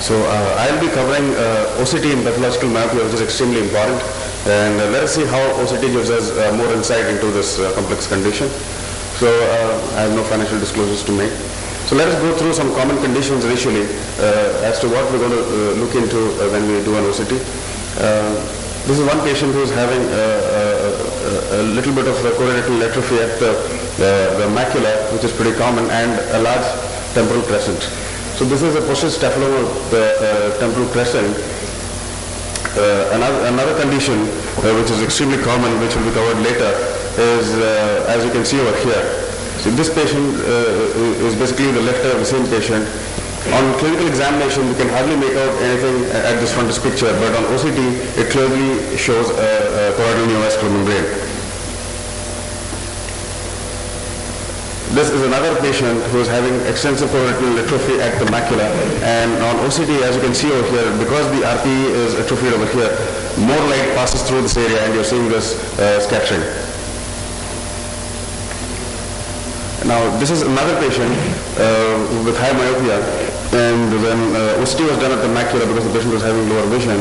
So I'll be covering OCT in pathological myopia, which is extremely important. And let us see how OCT gives us more insight into this complex condition. So I have no financial disclosures to make. So let us go through some common conditions initially as to what we're going to look into when we do an OCT. This is one patient who is having a little bit of choroidal atrophy at the macula, which is pretty common, and a large temporal crescent. So this is a posterior staphyloid of the temporal crescent. Another condition which is extremely common, which will be covered later, is as you can see over here. So this patient is basically the left eye of the same patient. On clinical examination, we can hardly make out anything at this frontis picture, but on OCT, it clearly shows a choroidal neovascular membrane. This is another patient who is having extensive choroidal atrophy at the macula, and on OCT, as you can see over here, because the RPE is atrophied over here, more light passes through this area, and you're seeing this scattering. Now, this is another patient with high myopia, and when OCT was done at the macula because the patient was having lower vision,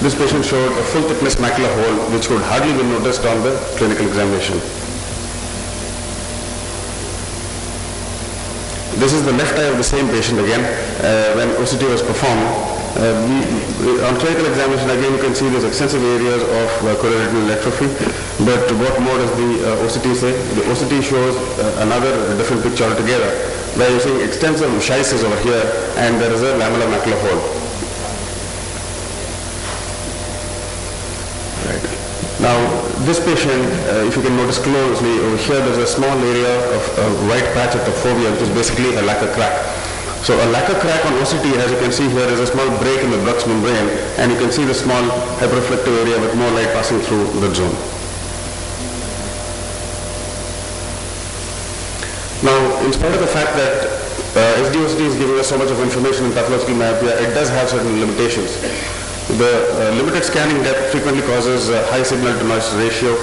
this patient showed a full thickness macular hole which could hardly be noticed on the clinical examination. This is the left eye of the same patient again when OCT was performed. On clinical examination again you can see there's extensive areas of choroidal atrophy, but what more does the OCT say? The OCT shows another different picture altogether, where you're seeing extensive schisis over here and there is a lamellar macular hole. Right. Now this patient, if you can notice closely, over here there's a small area of white patch at the fovea, which is basically a lacquer crack. So a lacquer crack on OCT, as you can see here, is a small break in the Bruch's membrane, and you can see the small hyperreflective area with more light passing through the zone. Now, in spite of the fact that SD-OCT is giving us so much of information in pathological myopia, it does have certain limitations. The limited scanning depth frequently causes a high signal-to-noise ratio,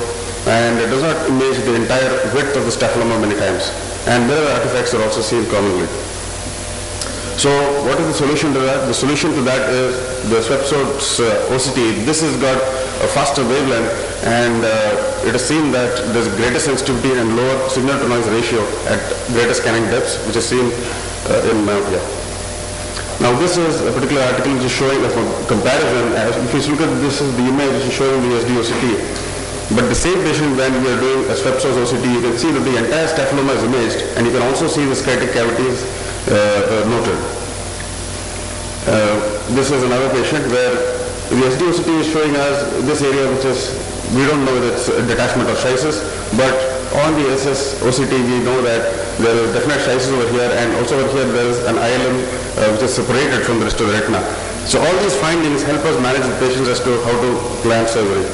and it does not image the entire width of the staphyloid many times. And mirror artifacts are also seen commonly. So what is the solution to that? The solution to that is the Swepso's OCT. This has got a faster wavelength, and it is seen that there is greater sensitivity and lower signal-to-noise ratio at greater scanning depths, which is seen in myopia. Now this is a particular article which is showing a comparison. If you look at this, is the image which is showing the SD-OCT. But the same patient, when we are doing a Swepso's OCT, you can see that the entire staphyloid is imaged, and you can also see the sciatic cavities noted. This is another patient where the SD-OCT is showing us this area, which is, we don't know whether it's a detachment or schisis, but on the SS-OCT we know that there is definite schisis over here, and also over here there is an ILM which is separated from the rest of the retina. So all these findings help us manage the patients as to how to plan surgery.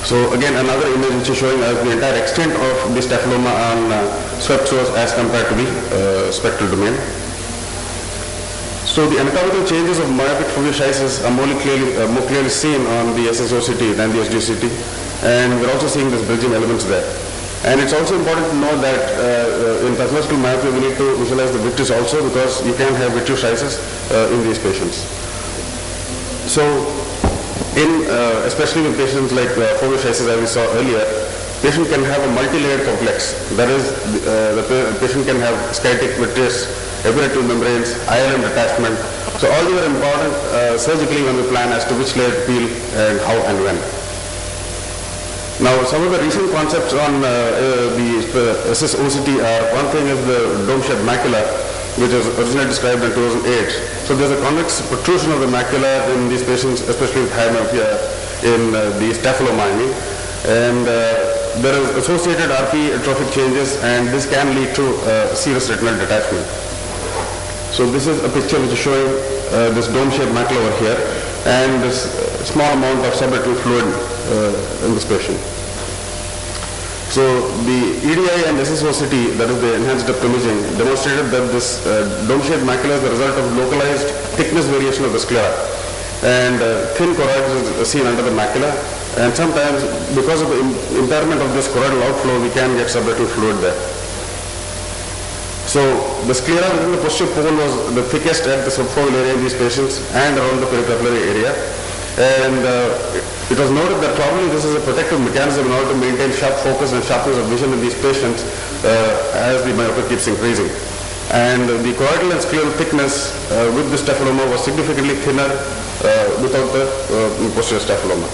So again, another image which is showing us the entire extent of the staphyloma on Swepso's as compared to the spectral domain. So the anatomical changes of myopic fovea are more clearly seen on the SS-OCT than the SD-OCT, and we're also seeing these bridging elements there. And it's also important to know that in pathological myopia we need to visualize the vitreous also, because you can have vitreous schisis in these patients. So especially with patients like fovea schisis, as we saw earlier, patient can have a multi-layered complex. That is, the patient can have sciatic, vitreous, epiretinal membranes, ILM detachment. So all these are important surgically when we plan as to which layer to peel and how and when. Now, some of the recent concepts on the SS-OCT are, one thing is the dome-shaped macula, which was originally described in 2008. So there's a convex protrusion of the macula in these patients, especially with high myopia, in the staphyloma, and there is associated RP atrophic changes, and this can lead to serous retinal detachment. So this is a picture which is showing this dome-shaped macula over here, and this small amount of subretinal fluid in this patient. So the EDI and SS-OCT, that is the enhanced depth imaging, demonstrated that this dome-shaped macula is the result of localized thickness variation of the sclera, and thin choroids is seen under the macula, and sometimes because of the impairment of this choroidal outflow, we can get subretinal fluid there. So the sclera within the posterior pole was the thickest at the subfoveal area in these patients and around the peripapillary area. And it was noted that probably this is a protective mechanism in order to maintain sharp focus and sharpness of vision in these patients as the myopia keeps increasing. And the choroidal and scleral thickness with the staphylomas was significantly thinner without the posterior staphylomas.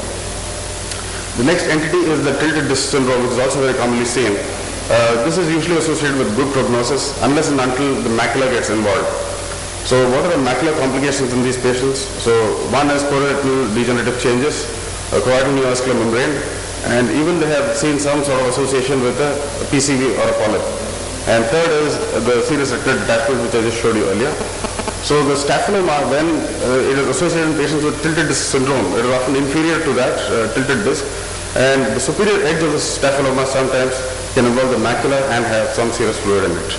The next entity is the tilted disc syndrome, which is also very commonly seen. This is usually associated with good prognosis unless and until the macula gets involved. So what are the macular complications in these patients? So one is choroidal degenerative changes, choroidal neovascular membrane, and even they have seen some sort of association with a PCV or a polyp. And third is the serous retinal detachment, which I just showed you earlier. So the staphylomas, when it is associated in patients with tilted disc syndrome, it is often inferior to that tilted disc, and the superior edge of the staphylomas sometimes can involve the macula and have some serous fluid in it.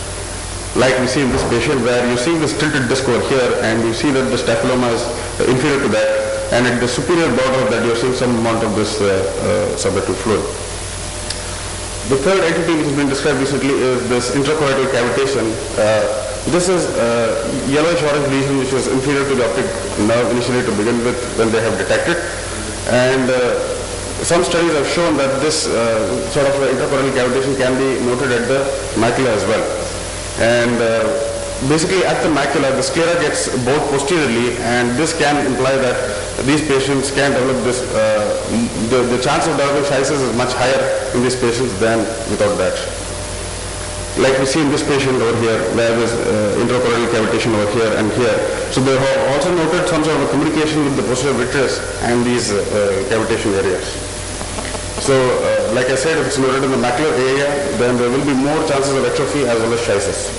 Like we see in this patient, where you see this tilted disc over here, and you see that the staphylomas is inferior to that, and at the superior border of that you are seeing some amount of this subretinal fluid. The third entity which has been described recently is this intrachoroidal cavitation. This is yellowish orange lesion which was inferior to the optic nerve initially to begin with when they have detected, and some studies have shown that this sort of intrachoroidal cavitation can be noted at the macula as well. And basically at the macula, the sclera gets bowed posteriorly, and this can imply that these patients can develop this, the chance of developing phthisis is much higher in these patients than without that. Like we see in this patient over here, where there is intrachoroidal cavitation over here and here. So they have also noted some sort of a communication with the posterior vitreous and these cavitation areas. So, like I said, if it's noted in the macular area, then there will be more chances of atrophy as well as phthisis.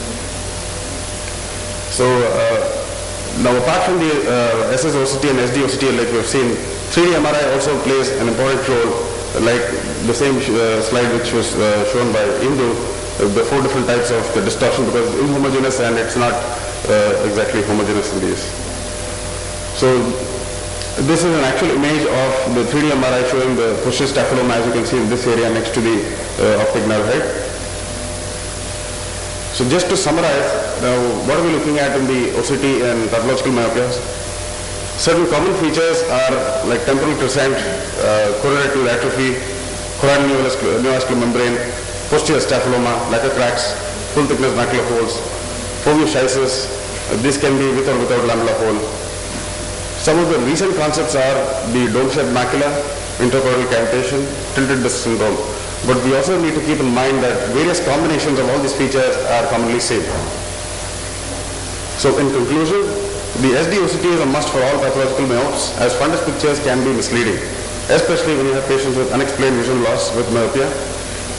So, now apart from the SSOCT and SDOCT, like we have seen, 3D MRI also plays an important role, like the same slide which was shown by Indu, the 4 different types of the distortion, because it's inhomogeneous and it's not exactly homogeneous in these. So, this is an actual image of the 3D MRI showing the posterior staphylomas, as you can see in this area next to the optic nerve head. So just to summarize, now what are we looking at in the OCT and pathological myopia? Certain common features are like temporal crescent, choroidal atrophy, choroidal neovascular membrane, posterior staphylomas, lacquer cracks, full thickness macular holes, foveal phthisis. This can be with or without lamellar hole. Some of the recent concepts are the dome-shaped macula, intrachoroidal cavitation, tilted disc syndrome. But we also need to keep in mind that various combinations of all these features are commonly seen. So in conclusion, the SDOCT is a must for all pathological myopes, as fundus pictures can be misleading, especially when you have patients with unexplained vision loss with myopia.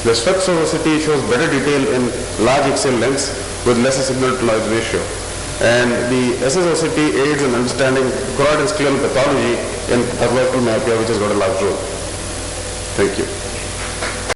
The SPECT-OCT shows better detail in large axial lens with lesser signal-to-noise ratio. And the SSOCT aids in understanding choroid and scleral pathology in pathological myopia, which has got a large role. Thank you.